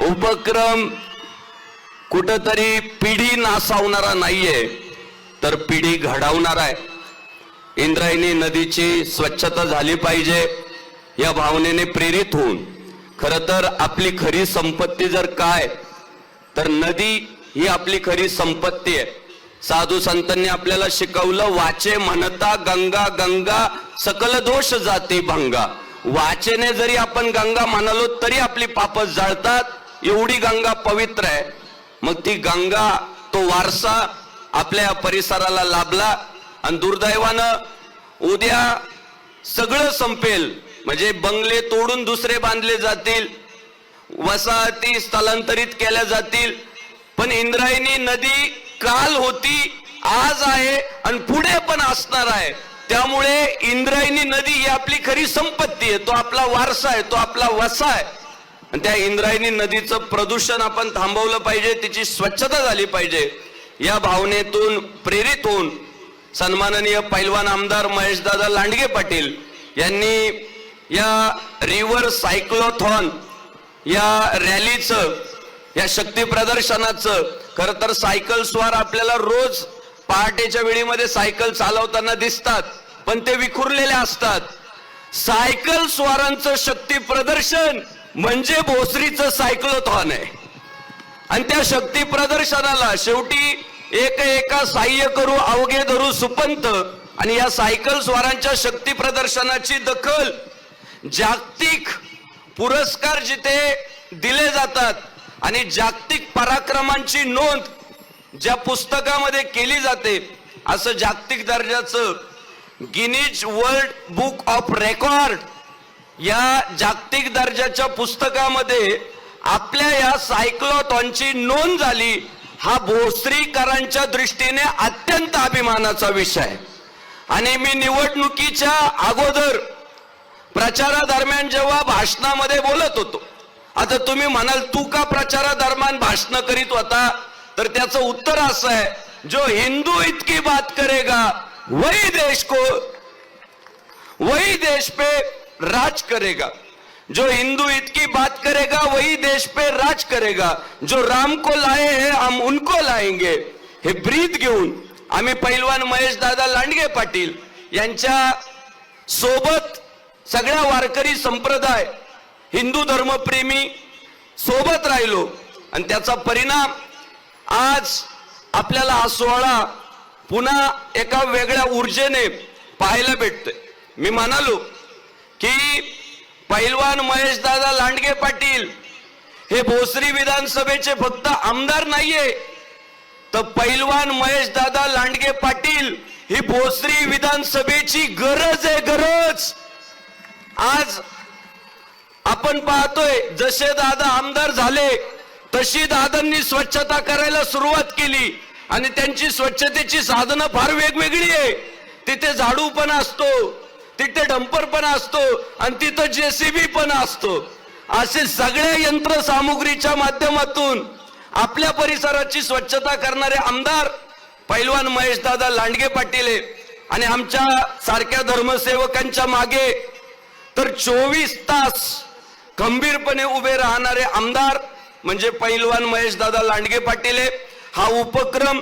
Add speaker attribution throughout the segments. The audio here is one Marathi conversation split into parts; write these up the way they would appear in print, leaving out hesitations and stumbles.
Speaker 1: उपक्रम कुठेतरी पिढी नासावणारा नाहीये, तर पिढी घडवणारा आहे। इंद्रायणी नदीची स्वच्छता झाली पाहिजे या भावनेने प्रेरित होऊन, खरं तर आपली खरी संपत्ती जर काय, तर नदी ही आपली खरी संपत्ती आहे। साधू संतांनी आपल्याला शिकवलं, वाचे म्हणता गंगा गंगा सकल दोष जाते भंगा। वाचेने जरी आपण गंगा म्हणालो तरी आपली पाप जळतात, एवढी गंगा पवित्र आहे। मग ती गंगा, तो वारसा आपल्या परिसराला लाभला आणि दुर्दैवानं उद्या सगळं संपेल, म्हणजे बंगले तोडून दुसरे बांधले जातील, वसाहती स्थलांतरित केल्या जातील, पण इंद्रायणी नदी काल होती, आज आहे आणि पुढे पण असणार आहे। त्यामुळे इंद्रायणी नदी ही आपली खरी संपत्ती आहे, तो आपला वारसा आहे, तो आपला वसा आहे। आणि त्या इंद्रायणी नदीचं प्रदूषण आपण थांबवलं पाहिजे, तिची स्वच्छता झाली पाहिजे। या भावनेतून प्रेरित होऊन सन्माननीय पैलवान आमदार महेशदादा लांडगे पाटील यांनी या रिव्हर सायक्लोथॉन या रॅलीचं, या शक्ती प्रदर्शनाचं, खरं तर सायकल स्वार आपल्याला रोज पहाटेच्या वेळीमध्ये सायकल चालवताना दिसतात, पण ते विखुरलेले असतात। सायकल स्वारांचं शक्ती प्रदर्शन म्हणजे भोसरीचं सायक्लोथॉन आहे। आणि त्या शक्ती प्रदर्शनाला शेवटी एका साह्य करू अवघे धरू सुपंत, आणि या सायकल स्वारांच्या शक्ती प्रदर्शनाची दखल जागतिक पुरस्कार जिथे दिले जातात आणि जागतिक पराक्रमांची नोंद ज्या पुस्तकामध्ये केली जाते, असं जागतिक दर्जाचं Guinness world book of record या जागतिक दर्जाच्या पुस्तकामध्ये आपल्या या सायक्लोथॉनची नोंद झाली। हा भोसरीकरांच्या दृष्टीने अत्यंत अभिमानाचा विषय। आणि मी निवडणुकीच्या अगोदर प्रचारादरम्यान जेव्हा भाषणामध्ये बोलत होतो, आता तुम्ही म्हणाल तू का प्रचारादरम्यान भाषण करीत होता, तर त्याचं उत्तर असं आहे, जो हिंदू इतकी बात करेगा वही देश पे राज करेगा, जो हिंदू इतकी बात करेगा वही देश पे राज करेगा, जो राम को लाए हैं हम उनको लाएंगे। हे ब्रीद घेऊन आम्ही पैलवान महेशदादा लांडगे पाटील यांच्या सोबत सगळ्या वारकरी संप्रदाय, हिंदू धर्मप्रेमी सोबत राहिलो, आणि त्याचा परिणाम आज आपल्याला हा सोहळा पुन्हा एका वेगळ्या ऊर्जेने पाहायला भेटतोय। मी म्हणालो की पैलवान महेशदादा लांडगे पाटील हे भोसरी विधानसभेचे फक्त आमदार नाहीये, तर पैलवान महेशदादा लांडगे पाटील ही भोसरी विधानसभेची गरज आहे, गरज। आज आपण पाहतोय जसे दादा आमदार झाले तशी दादांनी स्वच्छता करायला सुरुवात केली, आणि त्यांची स्वच्छतेची साधनं फार वेगवेगळी आहे। तिथे झाडू पण असतो, तिथे डंपर पण असतो, आणि तिथं JCB पण असतो। असे सगळ्या यंत्रसामुग्रीच्या माध्यमातून आपल्या परिसराची स्वच्छता करणारे आमदार पैलवान महेशदादा लांडगे पाटील आहे। आणि आमच्या सारख्या धर्मसेवकांच्या मागे तर 24 तास खंबीरपणे उभे राहणारे आमदार म्हणजे पैलवान महेशदादा लांडगे पाटील आहे। हा उपक्रम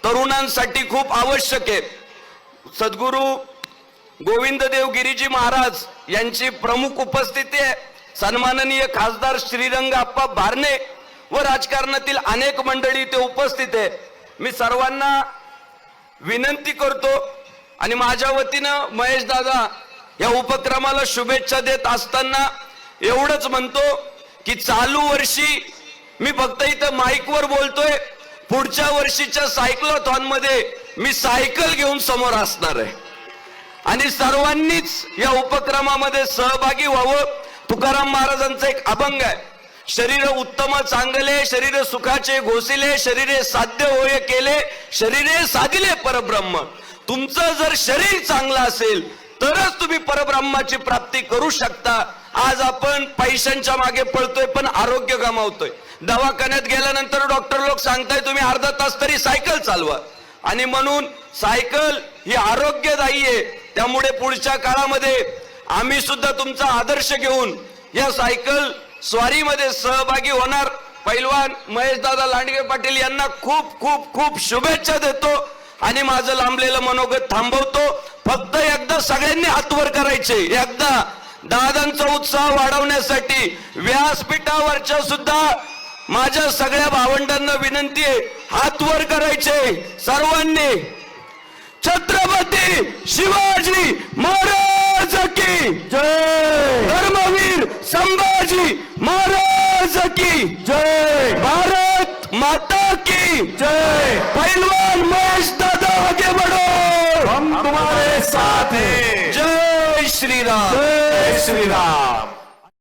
Speaker 1: तरुणांसाठी खूप आवश्यक आहे। सद्गुरू गोविंददेव गिरीजी महाराज यांची प्रमुख उपस्थिती आहे, सन्माननीय खासदार श्रीरंग आप्पा भारणे व राजकारणातील अनेक मंडळी ते उपस्थित आहे। मी सर्वांना विनंती करतो आणि माझ्या वतीनं महेशदादा या उपक्रमाला शुभेच्छा देत असताना एवढंच म्हणतो की चालू वर्षी मी फक्त इथं माईकवर बोलतोय, पुढच्या वर्षीच्या सायक्लोथॉन मध्ये मी सायकल घेऊन समोर असणार आहे, आणि सर्वांनीच या उपक्रमामध्ये सहभागी व्हावं। तुकाराम महाराजांचा एक अभंग आहे, शरीर उत्तम चांगले शरीर सुखाचे घोसिले, शरीरे साध्य होय केले शरीरे साधिले परब्रह्म। तुमचं जर शरीर चांगलं असेल तरच तुम्ही परब्रह्माची प्राप्ती करू शकता। आज आपण पैशांच्या मागे पळतोय पण आरोग्य गमावतोय। दवाखान्यात गेल्यानंतर डॉक्टर लोक सांगताय तुम्ही अर्धा तास तरी सायकल चालवा, आणि म्हणून सायकल ही आरोग्यदायी आहे। त्यामुळे पुढच्या काळामध्ये आम्ही सुद्धा तुमचा आदर्श घेऊन या सायकल स्वारीमध्ये सहभागी होणार पैलवान महेश दादा लांडगे पाटील यांना खूप खूप खूप शुभेच्छा देतो आणि माझं लांबलेलं मनोगत थांबवतो. फक्त एकदा सगळ्यांनी हात वर करायचे, एकदा दादांचा उत्साह वाढवण्यासाठी व्यासपीठावरच्या सुद्धा माझ्या सगळ्या भावंडांना विनंती आहे, हात वर करायचे सर्वांनी. छत्रपती शिवाजी महाराज की जय, धर्मवीर संभाजी महाराज की जय, भारत माता की जय. पहलवान महेश दादा आगे बढ़ो,
Speaker 2: हम तुम्हारे साथ हैं.
Speaker 1: जय श्री राम.
Speaker 2: जय श्री राम.